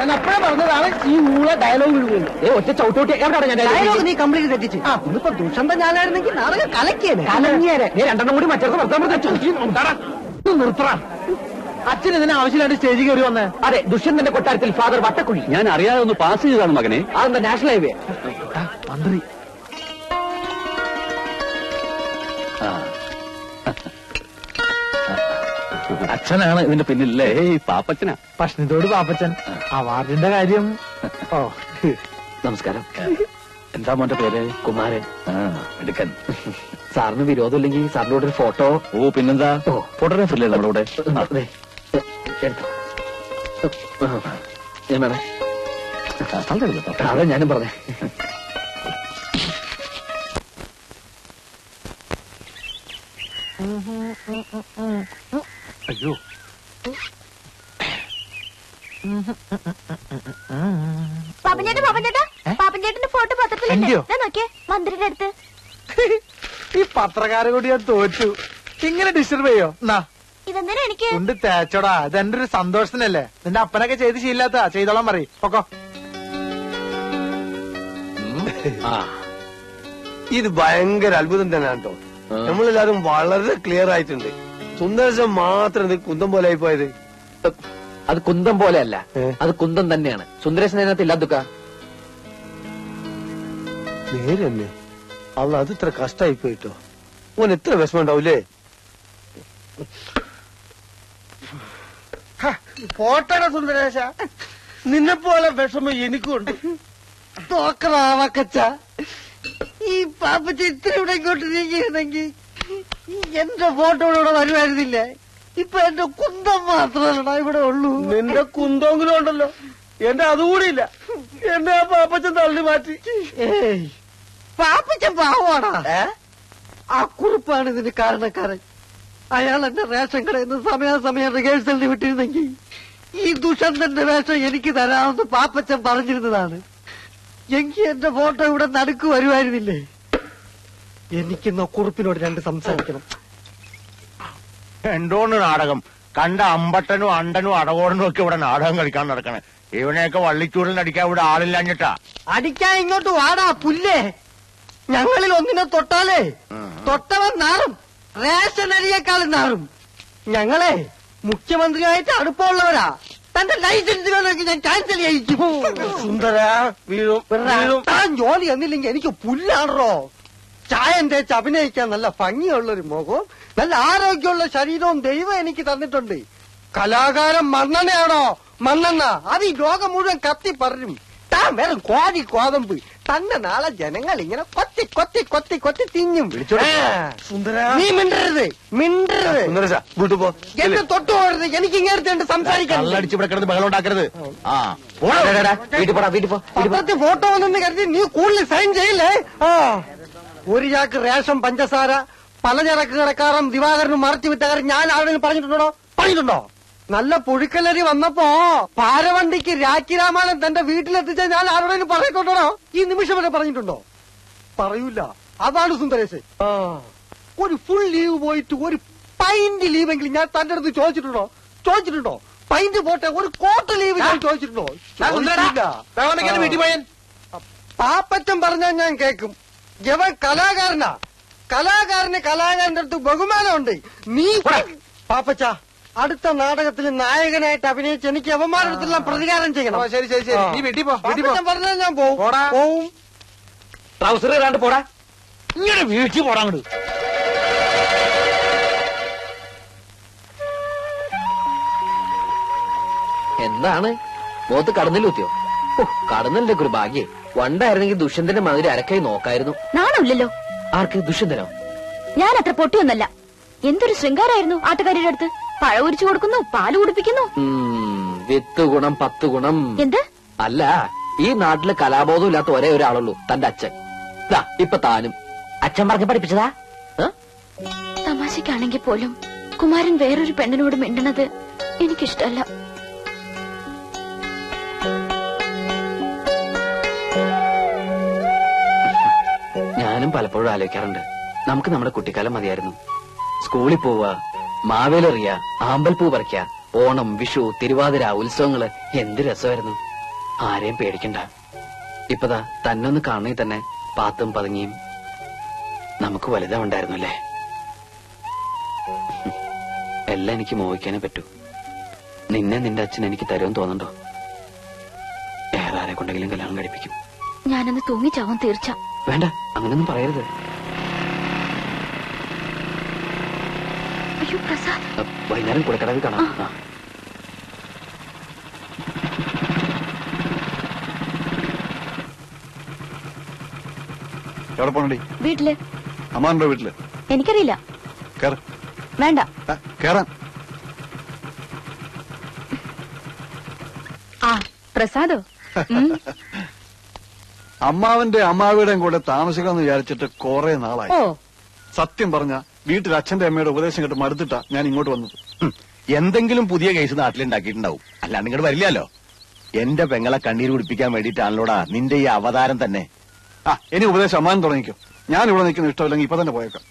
ഞാൻ അപ്പഴേ പറഞ്ഞതാണ് ഈ ഊള ഡയലോഗ് ഒറ്റ ചവിട്ടോട്ടി എവിടെയാണ് ഞാൻ ഡയലോഗ് നീ കംപ്ലീറ്റ് തെറ്റിച്ച്. ഇന്നിപ്പോ ദുഷന്ത ഞാനായിരുന്നെങ്കിൽ നാളെ കലക്കിയേനെ നീ രണ്ടെണ്ണം കൂടി മറ്റേ നിർത്തറ. അച്ഛൻ ഇതിന് ആവശ്യമായിട്ട് സ്റ്റേജിൽ കയറി വന്നേ? അതെ, ദുഷ്യന്തന്റെ കൊട്ടാരത്തിൽ ഫാദർ വട്ടക്കുഴി. ഞാൻ അറിയാതെ ഒന്ന് പാസ് ചെയ്താണ് മകനെ. അതെന്താ നാഷണൽ ഹൈവേ? മന്ത്രി അച്ഛനാണ് ഇതിന്റെ പിന്നിലല്ലേ? പാപ്പച്ചനാ. പ്രശ്നത്തോട് പാപ്പച്ചൻ. അവാർഡിന്റെ കാര്യം. ഓ നമസ്കാരം. എന്താ മോന്റെ പേര്? കുമാരൻ. എടുക്കൻ. സാറിന് വിരോധമില്ലെങ്കിൽ സാറിന്റെ കൂടെ ഒരു ഫോട്ടോ. ഓ പിന്നെന്താ, ഫോട്ടോഗ്രാഫർ അല്ലേ നമ്മുടെ കൂടെ? അതെ ഞാനും പറഞ്ഞേ. അയ്യോ, പാപ്പൻചേട്ടന്റെ ഫോട്ടോ പത്രത്തിലുണ്ട്. നോക്കിയേ, മന്ത്രിയുടെ അടുത്ത്. ഈ പത്രക്കാരെ കൂടി ഞാൻ തോറ്റു. ഇങ്ങനെ ഡിസ്റ്റർബ് ചെയ്യോ? ഇതെന്തിനാ എനിക്ക് ഉണ്ട് തേച്ചോടാ. ഇതെന്റെ ഒരു സന്തോഷത്തിനല്ലേ. നിന്റെ അപ്പനൊക്കെ ചെയ്ത് ശീലാത്ത ചെയ്തോളാൻ പറയും. പൊക്കോ. ഇത് ഭയങ്കര അത്ഭുതം തന്നെയാണ് കേട്ടോ. നമ്മളെല്ലാരും വളരെ ക്ലിയർ ആയിട്ടുണ്ട്. സുന്ദരശം മാത്രം ഇത് കുന്തം പോലെ ആയി പോയത്. അത് കുന്തം പോലെയല്ല, അത് കുന്തം തന്നെയാണ്. സുന്ദരേശൻ അതിനകത്ത് ഇല്ലാതുക്ക. നേരെ തന്നെ. അല്ല, അത് ഇത്ര കഷ്ടായി പോയിട്ടോ. ഓൻ എത്ര വിഷമം ഉണ്ടാവൂലേ? പോട്ടട സുന്ദരേശ, നിന്നെ പോലെ വിഷമം എനിക്കുണ്ട്. തോക്കറാവക്കച്ച, ഈ പാപ്പച്ച ഇത്ര ഇവിടെ ഇങ്ങോട്ട് നീങ്ങിയിരുന്നെങ്കിൽ എന്റെ ഫോട്ടോ ഇവിടെ വരുമായിരുന്നില്ലേ? ഇപ്പൊ എന്റെ കുന്തം മാത്രമല്ലടാ ഇവിടെ ഉള്ളൂ. നിന്റെ കുന്തമെങ്കിലും ഉണ്ടല്ലോ, എന്റെ അതുകൂടിയില്ല. എന്നെ ആ പാപ്പച്ചൻ തള്ളി മാറ്റി. പാപ്പച്ചൻ പാവാടാ. ആ കുറിപ്പാണ് ഇതിന് കാരണക്കാരൻ. അയാൾ എന്റെ റേഷൻ കടയിൽ നിന്ന് സമയാസമയം റിഹേഴ്സലിന് വിട്ടിരുന്നെങ്കിൽ ഈ ദുഷന്തന്റെ വേഷം എനിക്ക് തരാമെന്ന് പാപ്പച്ചൻ പറഞ്ഞിരുന്നതാണ്. എങ്കിൽ എന്റെ ഫോട്ടോ ഇവിടെ നടുക്ക് വരുമായിരുന്നില്ലേ? എനിക്കിന്ന് കുറിപ്പിനോട് രണ്ട് സംസാരിക്കണം. എന്തോന്ന് നാടകം? കണ്ട അമ്പട്ടനും അണ്ടനും അടകോടനും ഒക്കെ ഇവിടെ നാടകം കളിക്കാൻ നടക്കണേ. ഇവനെയൊക്കെ വള്ളിച്ചൂടിൽ അടിക്കാൻ ഇവിടെ ആളില്ലാഞ്ഞിട്ടാ. അടിക്കാൻ ഇങ്ങോട്ട് വാടാ പുല്ലേ. ഞങ്ങളിൽ ഒന്നിനെ തൊട്ടാലേ തൊട്ടവൻ നാറും, റേഷൻ അരിയേക്കാളും നാറും. ഞങ്ങളെ മുഖ്യമന്ത്രിയായിട്ട് അടുപ്പമുള്ളവരാ. തന്റെ ലൈസൻസ് വേണമെങ്കിൽ ഞാൻ ക്യാൻസൽ ചെയ്യിക്കും. താൻ ജോലി എന്നില്ലെങ്കിൽ എനിക്ക് പുല്ലാണോ? ചായം തേച്ച് അഭിനയിക്കാൻ നല്ല ഭംഗിയുള്ളൊരു മുഖവും നല്ല ആരോഗ്യമുള്ള ശരീരവും ദൈവം എനിക്ക് തന്നിട്ടുണ്ട്. കലാകാരൻ മണ്ണെണ്ണയാണോ? മണ്ണെണ്ണ അത് ഈ ലോകം മുഴുവൻ കത്തി പറയും. താൻ വെറും കോഴി കോതമ്പ്. തന്നെ നാളെ ജനങ്ങൾ ഇങ്ങനെ കൊത്തി കൊത്തി കൊത്തി കൊത്തി തിന്നും. നീ മിണ്ടരുത്, മിണ്ടരുത്. എന്നെ തൊട്ടു പോകരുത്. എനിക്ക് ഇങ്ങനത്തെ സംസാരിക്കാൻ. ഇവിടെ കിടന്ന് ബഹളം ഉണ്ടാക്കരുത്. പത്രത്തിൽ ഫോട്ടോ വന്നെന്ന് കരുതി നീ കൂടുതൽ സൈൻ ചെയ്യില്ലേ? ഒരു ചാക്ക് റേഷൻ പഞ്ചസാര പലചരക്ക് കടക്കാരൻ ദിവാകരനും മറച്ചു വിട്ട കാര്യം ഞാൻ ആരോടും പറഞ്ഞിട്ടുണ്ടോ? നല്ല പുഴുക്കലരി വന്നപ്പോ പാരവണ്ടിക്ക് രാഖി രാമായണം തന്റെ വീട്ടിലെത്തിച്ച ഞാൻ ആരോടും പറഞ്ഞിട്ടുണ്ടോ? ഈ നിമിഷം വരെ പറഞ്ഞിട്ടുണ്ടോ? പറയൂല. അതാണ് സുന്ദരേശ്. ഒരു ഫുൾ ലീവ് പോയിട്ട് ഒരു പൈന്റ് ലീവെങ്കിലും ഞാൻ തന്റെ അടുത്ത് ചോദിച്ചിട്ടുണ്ടോ? പൈന്റ് പോട്ടെ, ഒരു കോട്ട് ലീവ് ഞാൻ ചോദിച്ചിട്ടുണ്ടോ? പാപ്പറ്റം പറഞ്ഞാൽ ഞാൻ കേൾക്കും. ഇവൻ കലാകാരനാ. കലാകാരന്റെ അടുത്ത് ബഹുമാനമുണ്ട്. നീ പാപ്പച്ച അടുത്ത നാടകത്തിൽ നായകനായിട്ട് അഭിനയിച്ച് എനിക്ക് അവന്മാരുടെ അടുത്തെല്ലാം പ്രതികാരം ചെയ്യണം. ശരി ശരി ശരി, നീ വീട്ടിൽ പോ. പറഞ്ഞാൽ ഞാൻ പോവും. ട്രൗസർ ഇടാണ്ട് പോടാ. ഇങ്ങനെ വീഴ്ച പോടാങ്ങട്. എന്താണ് മുഖത്ത് കടന്നില്ലൂത്തിയോ? കടന്നല്ലേ ഒരു ഭാഗ്യേ. വണ്ടായിരുന്നെങ്കിൽ ദുഷ്യന്തന്റെ മാതിരി അരക്കായി നോക്കായിരുന്നു. നാണമില്ലല്ലോ. ആർക്ക്? ദുഷ്യന്തനോ? ഞാൻ അത്ര പൊട്ടിയൊന്നല്ല. എന്തൊരു ശൃംഗാരായിരുന്നു ആട്ടുകാരുടെ അടുത്ത്. പഴം ഉരിച്ചു കൊടുക്കുന്നു, പാല് കുടിപ്പിക്കുന്നു. 8 ഗുണം 10 ഗുണം. എന്ത്? അല്ല, ഈ നാട്ടില് കലാബോധം ഇല്ലാത്ത ഒരേ ഒരാളുള്ളൂ, തന്റെ അച്ഛൻ. ഇപ്പൊ താനും അച്ഛൻ പറഞ്ഞ് പഠിപ്പിച്ചതാ. തമാശക്കാണെങ്കിൽ പോലും കുമാരൻ വേറൊരു പെണ്ണിനോട് മിണ്ടണത് എനിക്കിഷ്ടല്ല. ഞാനും പലപ്പോഴും ആലോചിക്കാറുണ്ട്, നമുക്ക് നമ്മുടെ കുട്ടിക്കാലം മതിയായിരുന്നു. സ്കൂളിൽ പോവുക, മാവേലെറിയ, ആമ്പൽപ്പൂ പറിക്കുക, ഓണം, വിഷു, തിരുവാതിര, ഉത്സവങ്ങള് എന്ത് രസമായിരുന്നു. ആരെയും പേടിക്കണ്ട. ഇപ്പതാ തന്നൊന്ന് കാണണേ തന്നെ പാത്തും പതുങ്ങിയും നമുക്ക് വലുതാവുണ്ടായിരുന്നു അല്ലേ? എല്ലാം എനിക്ക് മോഹിക്കാനേ പറ്റൂ. നിന്നെ നിന്റെ അച്ഛൻ എനിക്ക് തരുമെന്ന് തോന്നണ്ടോ? വേറെ ആരെ കൊണ്ടെങ്കിലും കല്യാണം കഴിപ്പിക്കും. ഞാനൊന്ന് തൂങ്ങിച്ചാവാൻ തീർച്ച. വേണ്ട, അങ്ങനൊന്നും പറയരുത്. അയ്യോ പ്രസാദ്, വൈകുന്നേരം കുളക്കടവിൽ കാണാം. എവിടെ പോണടി? വീട്ടില്. അമ്മാണ്ടോ വീട്ടില്? എനിക്കറിയില്ല. വേണ്ട കേറാൻ. ആ പ്രസാദോ? അമ്മാവന്റെ അമ്മാവിയുടെയും കൂടെ താമസിക്കാമെന്ന് വിചാരിച്ചിട്ട് കുറെ നാളായി. സത്യം പറഞ്ഞ വീട്ടിൽ അച്ഛന്റെ അമ്മയുടെ ഉപദേശം കേട്ട് മടുത്തിട്ടാ ഞാൻ ഇങ്ങോട്ട് വന്നത്. എന്തെങ്കിലും പുതിയ കേസ് നാട്ടിലുണ്ടാക്കിയിട്ടുണ്ടാവും, അല്ലാണ്ട് ഇങ്ങോട്ട് വരില്ലല്ലോ. എന്റെ പെങ്ങളെ കണ്ണീര് കുടിപ്പിക്കാൻ വേണ്ടിയിട്ടാണല്ലോടാ നിന്റെ ഈ അവതാരം തന്നെ. ഇനി ഉപദേശം അമ്മാവൻ തുടങ്ങിക്കോ. ഞാൻ ഇവിടെ നിൽക്കുന്ന ഇഷ്ടമില്ലെങ്കിൽ ഇപ്പൊ തന്നെ പോയേക്കാം.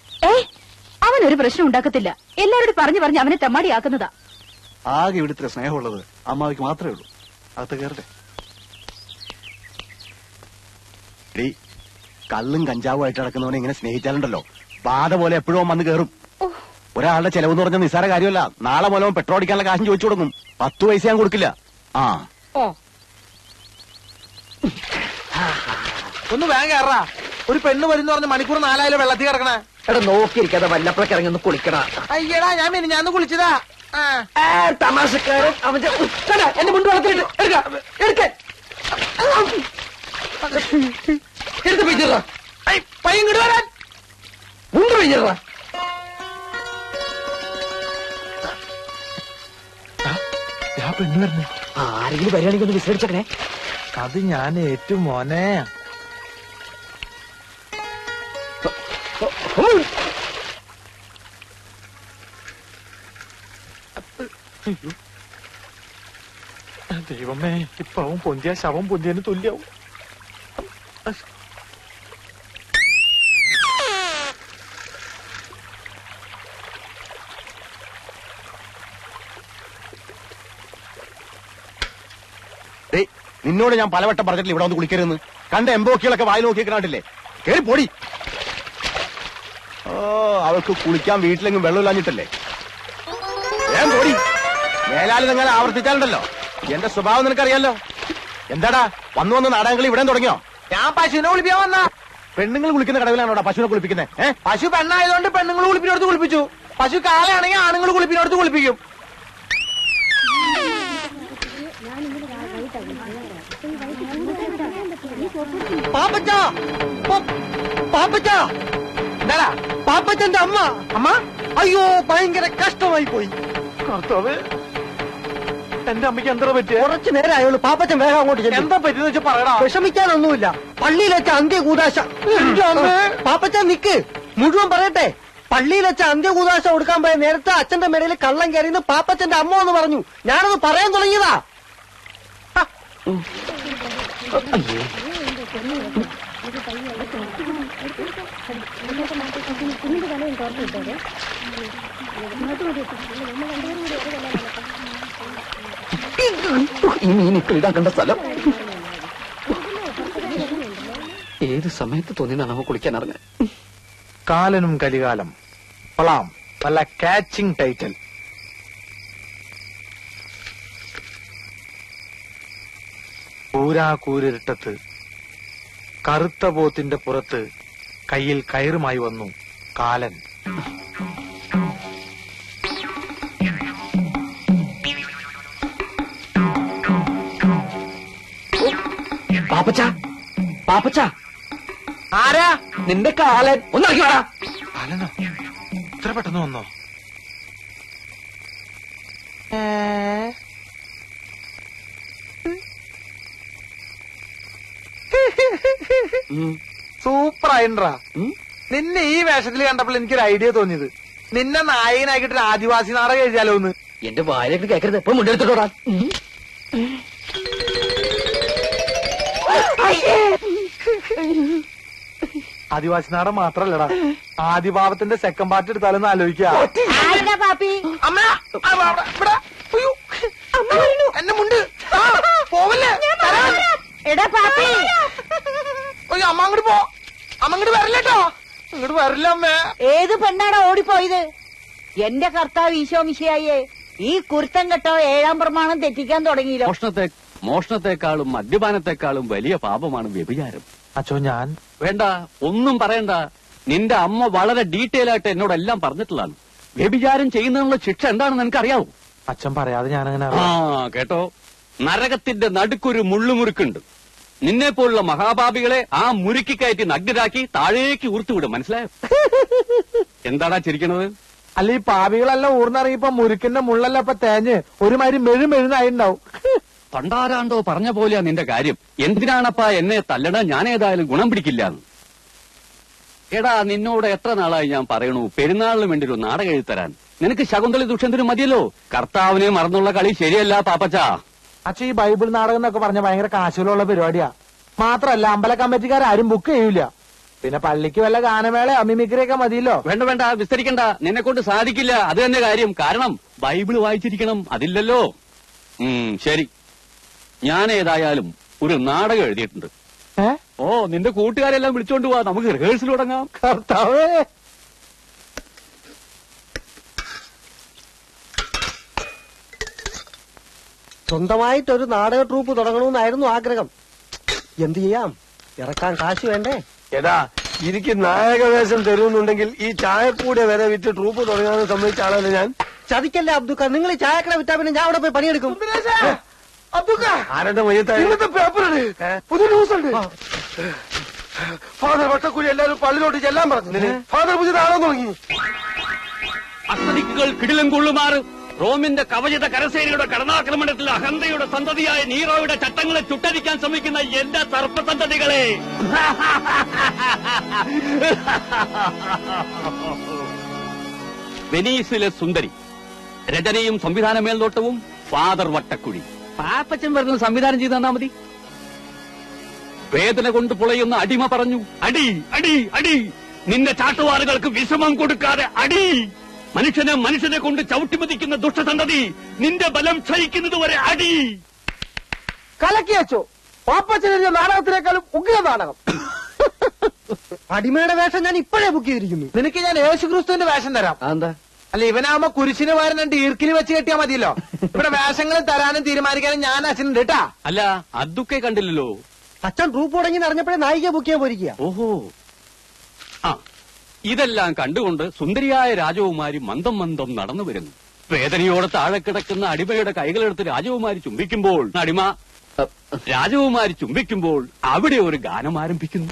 അവനൊരു പ്രശ്നം ഉണ്ടാക്കത്തില്ല. എല്ലാവരോടും പറഞ്ഞു പറഞ്ഞ് അവനെ തെമ്മാടിയാക്കുന്നതാ. ആകെ ഇവിടുത്തെ സ്നേഹമുള്ളത് അമ്മാവിക്ക് മാത്രമേ ഉള്ളൂ. അകത്ത് കയറട്ടെ. കള്ളും കഞ്ചാവും ആയിട്ട് നടക്കുന്നവനെ ഇങ്ങനെ സ്നേഹിച്ചാലുണ്ടല്ലോ ബാധ പോലെ എപ്പോഴും വന്ന് കയറും. ഒരാളുടെ ചെലവെന്ന് പറഞ്ഞ നിസ്സാര കാര്യമല്ല. നാളെ മൂലം പെട്രോൾ അടിക്കാനുള്ള കാശും ചോദിച്ചു കൊടുക്കും. 10 പൈസ ഞാൻ കൊടുക്കില്ല. ഒന്ന് വേഗം കയറാ. ഒരു പെണ്ണ് വരുന്ന പറഞ്ഞ മണിക്കൂർ 4 വെള്ളത്തിൽ കിടക്കണേ. എടാ നോക്കിയിരിക്കാതെ വല്ലപ്പോഴൊക്കെ ഇറങ്ങി ഒന്ന് കുളിക്കണ. അയ്യടാ ഞാൻ കുളിച്ചതാ. തമാശക്കാരൻ അവന്റെ എന്നെ മുണ്ട് വളർത്തിട്ട് എടുത്ത് പെയ്യറ പയ്യൻ ഇങ്ങോട്ട് വരാൻ മുണ്ട് പെയ്യറ. പെണ്ണ് വരണേ. ആരെങ്കിലും വരികയാണെങ്കിൽ ഒന്ന് വിസരിച്ചേ. അത് ഞാൻ ഏറ്റവും മോനെ. ദൈവമേ, ഇപ്പൊ അവൻ പൊന്തിയ ശവം പൊന്തിയതിന് തുല്യാവും. നിന്നോട് ഞാൻ പലവട്ടം പറഞ്ഞിട്ടില്ല ഇവിടെ വന്ന് കുളിക്കരുതെന്ന്. കണ്ട എംബോക്കികളൊക്കെ വായി നോക്കിക്കണ്ടില്ലേ? കേറി പൊടി. അവൾക്ക് കുളിക്കാൻ വീട്ടിലെങ്കിലും വെള്ളമില്ലാഞ്ഞിട്ടല്ലേ? വേഗം പൊടി. മേലാലി നിങ്ങൾ ആവർത്തിച്ചാലുണ്ടല്ലോ എന്റെ സ്വഭാവം നിനക്കറിയാലോ. എന്താടാ വന്നു നാടകങ്ങൾ ഇവിടെ തുടങ്ങിയോ? ഞാൻ പശുവിനെ കുളിപ്പിക്കാൻ വന്ന. പെണ്ണുങ്ങൾ കുളിക്കുന്ന കടവിലാണോടാ പശുവിനെ കുളിപ്പിക്കുന്നത്? പശു പെണ്ണായതുകൊണ്ട് പെണ്ണുങ്ങൾ കുളിപ്പിനടുത്ത് കുളിപ്പിച്ചു. പശു കാളയാണെങ്കിൽ ആണുങ്ങൾ കുളിപ്പിനടുത്ത് കുളിപ്പിക്കും. പാപ്പച്ചന്റെ അമ്മ അയ്യോ ഭയങ്കര കഷ്ടമായി പോയി. കർത്താവ്, എന്റെ അമ്മയ്ക്ക് എന്താ പറ്റിയ? കുറച്ചു നേരമായുള്ളൂ. പാപ്പച്ചൻ വേഗം അങ്ങോട്ട് ചെല്ലും. എന്താ പറ്റിയെന്ന് വെച്ചാൽ പറയടാ. വിഷമിക്കാനൊന്നുമില്ല. പള്ളിയിൽ വെച്ച അന്ത്യകൂദാശ. പാപ്പച്ചൻ നിക്ക്, മുഴുവൻ പറയട്ടെ. പള്ളിയിൽ വെച്ച അന്ത്യകൂദാശ കൊടുക്കാൻ പോയ നേരത്തെ അച്ഛന്റെ മേടയിൽ കള്ളം കയറിയെന്ന് പാപ്പച്ചന്റെ അമ്മ എന്ന് പറഞ്ഞു. ഞാനത് പറയാൻ തുടങ്ങിയതാ. ഈ മീനിക്ക് ഇടാക്കേണ്ട സ്ഥലം ഏത് സമയത്ത് തോന്നിയതാണ് അവ കുളിക്കാൻ ഇറങ്ങാൻ. കാലനും കലികാലം കൊള്ളാം. നല്ല കാച്ചിങ് ടൈറ്റിൽ. കൂരാകൂരിട്ടത്ത് കറുത്ത പോത്തിന്റെ പുറത്ത് കയ്യിൽ കയറുമായി വന്നു കാലൻ. പാപ്പച്ച, പാപ്പച്ച, ആരാ? നിന്റെ കാലൻ ഒന്ന് ഇറക്കി വേടാ. കാലനോ? ഇത്ര പെട്ടെന്ന് വന്നോ? സൂപ്പർ ആയിട്ടാ. നിന്നെ ഈ വേഷത്തിൽ കണ്ടപ്പോൾ എനിക്കൊരു ഐഡിയ തോന്നിയത്, നിന്നെ നായകനാക്കിട്ട് ആദിവാസി നാടകം എഴുതിയാലോ എന്ന്. എന്റെ വായിലേക്ക് കേൾക്കരുത്. ഇപ്പൊ മുണ്ടെടുത്തോടാ. ആദിവാസി നാടകം മാത്രല്ലടാ, ആദിഭാവത്തിന്റെ സെക്കൻഡ് പാർട്ട് എടുത്താലെന്ന് ആലോചിക്കാ. എന്നെ മുണ്ട് പോവല്ലേ? എടാ പാപ്പി, അമ്മ അങ്ങോട്ട് പോ. അമ്മ അങ്ങോട്ട് വരില്ലട്ടോ. ഇങ്ങോട്ട് വരില്ല അമ്മേ. ഏത് പെണ്ണാടാ ഓടിപ്പോയത്? എന്റെ കർത്താവ് ഈശോ മിശിഹായേ, ഈ കുരുത്തം കെട്ടോ 7-ാം പ്രമാണം തെറ്റിക്കാൻ തുടങ്ങിയില്ലോ. മോഷണത്തെക്കാളും മദ്യപാനത്തെക്കാളും വലിയ പാപമാണ് വ്യഭിചാരം. അച്ഛോ ഞാൻ വേണ്ട, ഒന്നും പറയണ്ട. നിന്റെ അമ്മ വളരെ ഡീറ്റെയിൽ ആയിട്ട് എന്നോടെല്ലാം പറഞ്ഞിട്ടുള്ളതാണ്. വ്യഭിചാരം ചെയ്യുന്നതിനുള്ള ശിക്ഷ എന്താണെന്ന് എനിക്കറിയാവൂ. അച്ഛൻ പറയാതെ ഞാനങ്ങനെ ആ കേട്ടോ, നരകത്തിന്റെ നടുക്കൊരു മുള്ളുമുറുക്കുണ്ട്. നിന്നെ പോലുള്ള മഹാപാപികളെ ആ മുറുക്കി കയറ്റി നഗ്നരാക്കി താഴേക്ക് ഊർത്തുവിടും. മനസ്സിലായോ? എന്താടാ ചിരിക്കണത്? അല്ല, ഈ പാപികളെല്ലാം ഊർന്നിറങ്ങിയപ്പോ മുരുക്കിന്റെ മുള്ളല്ല ഇപ്പൊ തേഞ്ഞ് ഒരുമാതിരി മെഴുമെഴുന്നായിണ്ടാവും. പണ്ടാരാണ്ടോ പറഞ്ഞ പോലെയാ നിന്റെ കാര്യം. എന്തിനാണപ്പാ എന്നെ തല്ലണ? ഞാൻ ഏതായാലും ഗുണം പിടിക്കില്ല. എടാ, നിന്നോട് എത്ര നാളായി ഞാൻ പറയണു പെരുന്നാളിന് വേണ്ടി ഒരു നാടകം എഴുതരാൻ. നിനക്ക് ശകുന്തളി ദുഷ്യന്തനും മതിയല്ലോ. കർത്താവിനെ മറന്നുള്ള കളി ശരിയല്ല പാപ്പച്ച. അച്ഛൻ ഈ ബൈബിൾ നാടകം എന്നൊക്കെ പറഞ്ഞ ഭയങ്കര കാശുകളുള്ള പരിപാടിയാ. മാത്രല്ല അമ്പല കമ്മിറ്റിക്കാരും ബുക്ക് ചെയ്യൂല. പിന്നെ പള്ളിക്ക് വല്ല ഗാനമേള മിമിക്രിയൊക്കെ മതിയല്ലോ. വേണ്ട വേണ്ട, വിസ്തരിക്കണ്ട. നിന്നെ കൊണ്ട് സാധിക്കില്ല. അത് തന്നെ കാര്യം. കാരണം ബൈബിള് വായിച്ചിരിക്കണം. അതില്ലല്ലോ. ശരി, ഞാൻ ഏതായാലും ഒരു നാടകം എഴുതിയിട്ടുണ്ട്. ഓ, നിന്റെ കൂട്ടുകാരെല്ലാം വിളിച്ചോണ്ട് പോവാ. നമുക്ക് റിഹേഴ്സൽ തുടങ്ങാം. കർത്താവേ, സ്വന്തമായിട്ടൊരു നാടക ട്രൂപ്പ് തുടങ്ങണമെന്നായിരുന്നു ആഗ്രഹം. എന്ത് ചെയ്യാം, ഇറക്കാൻ കാശ് വേണ്ടേ? എടാ, എനിക്ക് നായകവേഷം തരുന്നുണ്ടെങ്കിൽ ഈ ചായക്കൂടെ വരെ വിറ്റ് ട്രൂപ്പ് തുടങ്ങാൻ സമ്മതിച്ച ആളല്ലേ ഞാൻ. ചതിക്കല്ലേ അബ്ദുക്ക, നിങ്ങൾ ഈ ചായക്കട വിറ്റാ പിന്നെ ഞാൻ അവിടെ പോയി പണിയെടുക്കും. ആരുടെ മയ്യത്തായി പേപ്പറാണ്, പുതിയ ന്യൂസ് ഉണ്ട്. ഫാദർ വട്ടക്കുഴി എല്ലാവരും പള്ളിയിലോട്ട് ചെല്ലാൻ പറഞ്ഞു. ഫാദർ പുതിയ നാളെ തുടങ്ങി. അസ്തദിക്കുകൾ കിടിലം കൊള്ളുമാറ് റോമിന്റെ കവചിത കരസേനയുടെ കടന്നാക്രമണത്തിൽ അഹന്തയുടെ സന്തതിയായ നീറോയുടെ ചട്ടങ്ങളെ ചുട്ടരിക്കാൻ ശ്രമിക്കുന്ന എന്റെ സർപ്പസന്തതികളെ, വെനീസിലെ സുന്ദരി, രചനയും സംവിധാന മേൽനോട്ടവും ഫാദർ വട്ടക്കുഴി. പാപ്പച്ചൻ വരുന്ന സംവിധാനം ചെയ്ത് തന്നാ മതി. വേദന കൊണ്ട് പുളയുന്ന അടിമ പറഞ്ഞു, അടി അടി അടി, നിന്റെ ചാട്ടുവാറുകൾക്ക് വിശ്രമം കൊടുക്കാതെ അടി. മനുഷ്യനെ കൊണ്ട് ചവിട്ടിമതിക്കുന്ന ദുഷ്ടസന്തതി, നിന്റെ ബലം ക്ഷയിക്കുന്നത് വരെ അടി. കലക്കി വെച്ചോ. പാപ്പച്ചനെഴുതിയ നാടകത്തിനേക്കാളും ഉഗ്ര നാടകം. അടിമയുടെ വേഷം ഞാൻ ഇപ്പോഴേ ബുക്ക് ചെയ്തിരിക്കുന്നു. നിനക്ക് ഞാൻ യേശുക്രിസ്തുവിന്റെ വേഷം തരാം. എന്താ? അല്ല, ഇവനാവുമ്പോ കുരിശിന് പകരം ഈർക്കിൽ വെച്ച് കെട്ടിയാ മതിയല്ലോ. ഇവിടെ വേഷങ്ങൾ തരാനും തീരുമാനിക്കാനും ഞാൻ അച്ഛനുണ്ട് കേട്ടാ. അല്ല, അതൊക്കെ കണ്ടില്ലല്ലോ. അച്ഛൻ ട്രൂപ്പ് തുടങ്ങി അറിഞ്ഞപ്പോഴേ നായിക ബുക്ക് ചെയ്യാൻ പോയിരിക്കുക. ഓഹോ, ആ, ഇതെല്ലാം കണ്ടുകൊണ്ട് സുന്ദരിയായ രാജകുമാരി മന്ദം മന്ദം നടന്നു വരുന്നു. വേദനയോടെ താഴെ കിടക്കുന്ന അടിമയുടെ കൈകളെടുത്ത് രാജകുമാരി ചുംബിക്കുമ്പോൾ അവിടെ ഒരു ഗാനം ആരംഭിക്കുന്നു.